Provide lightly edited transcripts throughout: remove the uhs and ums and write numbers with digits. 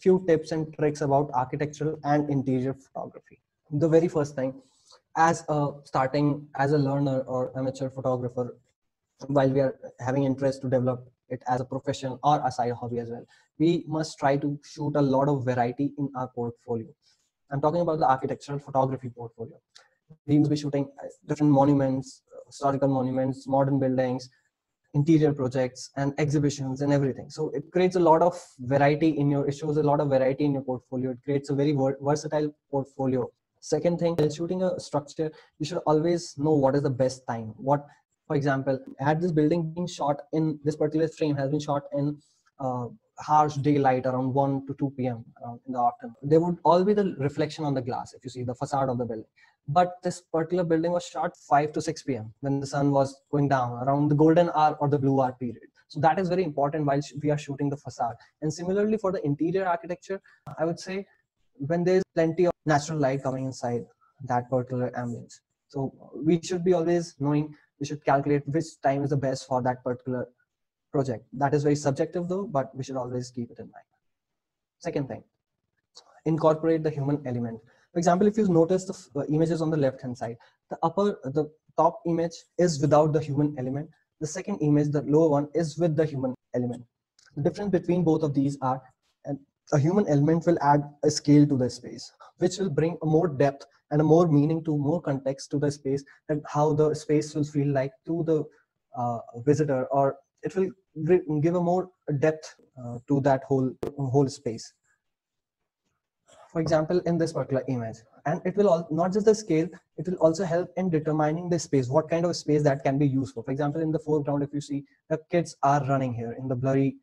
few tips and tricks about architectural and interior photography. The very first thing, starting as a learner or amateur photographer, while we are having interest to develop it as a profession or a side hobby as well, we must try to shoot a lot of variety in our portfolio. I'm talking about the architectural photography portfolio. We must be shooting different monuments, historical monuments, modern buildings, interior projects and exhibitions and everything. So it creates a lot of variety it shows a lot of variety in your portfolio. It creates a very versatile portfolio. Second thing, while shooting a structure, you should always know what is the best time. For example, had this building been shot in this particular frame has been shot in harsh daylight around 1 to 2 p.m. In the afternoon, there would all be the reflection on the glass if you see the facade of the building. But this particular building was shot 5 to 6 p.m. when the sun was going down around the golden hour or the blue hour period. So that is very important while we are shooting the facade. And similarly for the interior architecture, I would say when there's plenty of natural light coming inside that particular ambience. So we should be always knowing, we should calculate which time is the best for that particular project. That is very subjective though, but we should always keep it in mind. Second thing, incorporate the human element. For example, if you notice the images on the left hand side, the top image is without the human element. The second image, the lower one, is with the human element. The difference between both of these are, a human element will add a scale to the space, which will bring a more depth and a more meaning to more context to the space, and how the space will feel like to the visitor, or it will give a more depth to that whole space. For example, in this particular image, and it will not just the scale, it will also help in determining the space, what kind of space that can be used for. For example, in the foreground, if you see the kids are running here in the blurry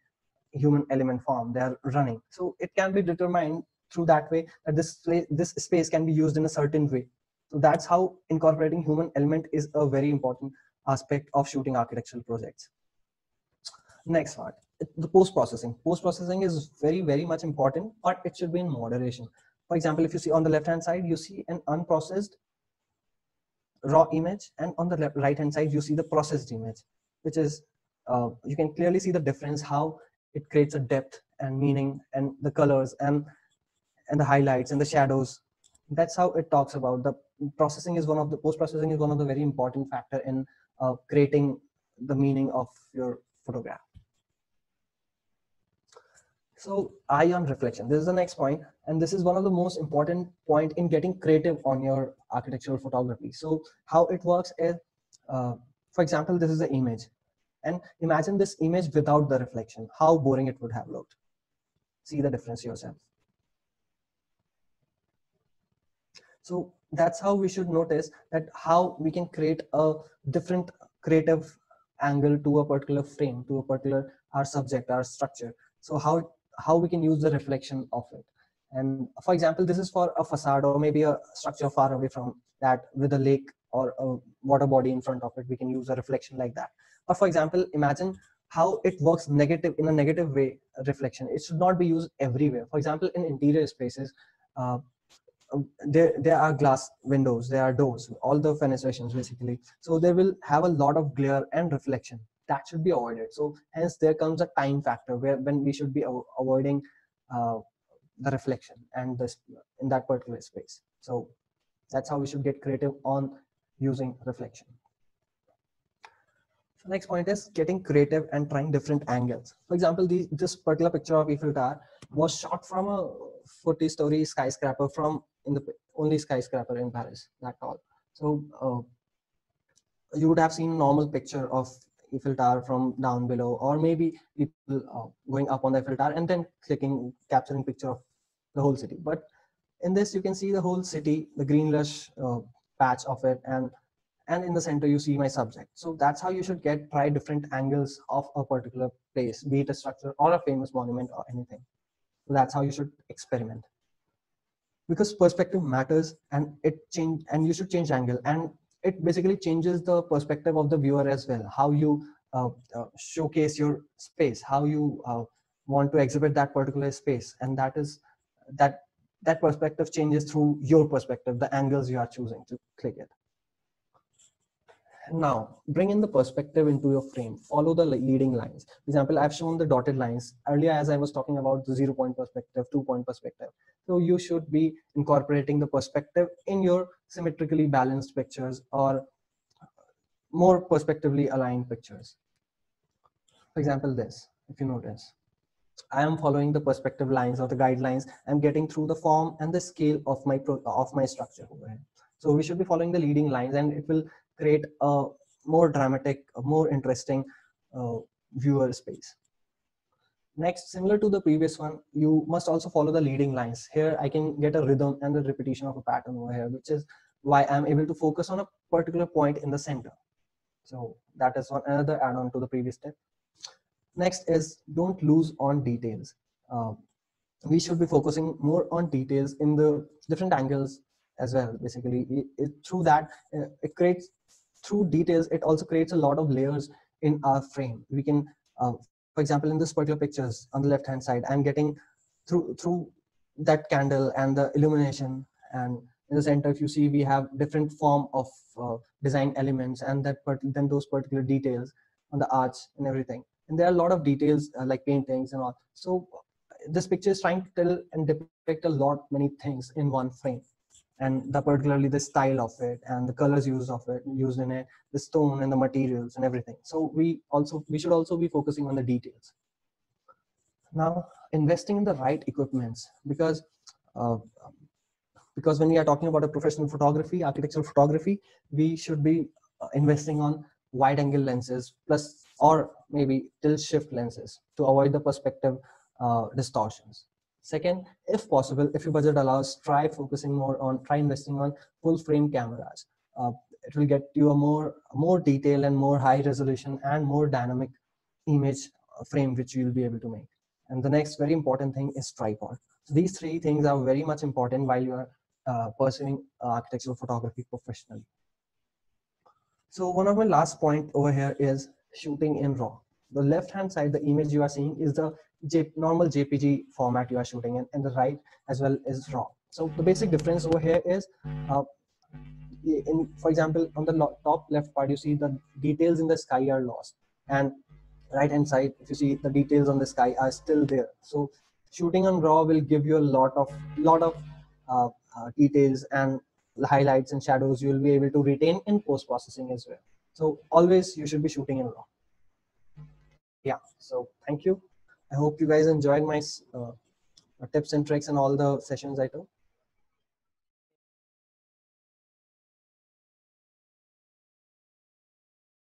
human element form, they are running. So it can be determined through that way that this space can be used in a certain way. So that's how incorporating human element is a very important aspect of shooting architectural projects. Next part, the post-processing. Post-processing is very, very much important, but it should be in moderation. For example, if you see on the left-hand side, you see an unprocessed raw image, and on the right-hand side, you see the processed image, which is, you can clearly see the difference, how it creates a depth and meaning, and the colors and the highlights and the shadows. That's how it talks about the post-processing is one of the very important factor in creating the meaning of your photograph. So eye on reflection, this is the next point, and this is one of the most important point in getting creative on your architectural photography. So how it works is, for example, this is the image, and imagine this image without the reflection, how boring it would have looked. See the difference yourself. So that's how we should notice that how we can create a different creative angle to a particular frame, to a particular our subject, our structure. So how we can use the reflection of it. And for example, this is for a facade or maybe a structure far away from that with a lake or a water body in front of it. We can use a reflection like that. Or for example, imagine how it works in a negative way, reflection. It should not be used everywhere. For example, in interior spaces, there are glass windows, there are doors, all the fenestrations basically. So they will have a lot of glare and reflection. That should be avoided. So hence there comes a time factor when we should be avoiding the reflection and this in that particular space. So that's how we should get creative on using reflection. So next point is getting creative and trying different angles. For example, this particular picture of Eiffel Tower was shot from a 40-story skyscraper, from in the only skyscraper in Paris, that tall. So you would have seen normal picture of Eiffel Tower from down below, or maybe people going up on the Eiffel Tower and then capturing picture of the whole city. But in this, you can see the whole city, the green lush patch of it, and in the center you see my subject. So that's how you should try different angles of a particular place, be it a structure or a famous monument or anything. So that's how you should experiment, because perspective matters, and you should change angle, and it basically changes the perspective of the viewer as well, how you showcase your space, how you want to exhibit that particular space, and that perspective changes through your perspective, the angles you are choosing to click it. Now, bring in the perspective into your frame. Follow the leading lines. For example, I've shown the dotted lines earlier as I was talking about the 0-point perspective, 2-point perspective. So you should be incorporating the perspective in your symmetrically balanced pictures or more perspectively aligned pictures. For example, this, if you notice, I am following the perspective lines or the guidelines. I'm getting through the form and the scale of my structure over here. So we should be following the leading lines, and it will create a more dramatic, a more interesting viewer space. Next, similar to the previous one, you must also follow the leading lines. Here I can get a rhythm and the repetition of a pattern over here, which is why I'm able to focus on a particular point in the center. So that is another add-on to the previous step. Next is don't lose on details. We should be focusing more on details in the different angles as well. Basically, through that, it creates, through details, it also creates a lot of layers in our frame. We can, for example, in this particular pictures on the left hand side, I'm getting through that candle and the illumination, and in the center, if you see, we have different form of design elements, and then those particular details on the arch and everything. And there are a lot of details like paintings and all. So this picture is trying to tell and depict a lot many things in one frame, and particularly the style of it and the colors used in it, the stone and the materials and everything. So we should also be focusing on the details. Now, investing in the right equipments, because when we are talking about a professional photography, architectural photography, we should be investing on wide angle lenses plus or maybe tilt shift lenses to avoid the perspective distortions. Second, if possible, if your budget allows, try investing on full frame cameras. It will get you a more detailed and more high resolution and more dynamic image frame which you will be able to make. And the next very important thing is tripod. So these three things are very much important while you are pursuing architectural photography professionally. So one of my last point over here is shooting in RAW. The left hand side, the image you are seeing is the normal JPG format you are shooting in, and the right as well is RAW. So the basic difference over here is, for example, on the top left part, you see the details in the sky are lost, and right hand side, if you see, the details on the sky are still there. So shooting on RAW will give you a lot of details, and the highlights and shadows you will be able to retain in post processing as well. So always you should be shooting in RAW. Yeah, so thank you. I hope you guys enjoyed my tips and tricks and all the sessions I took.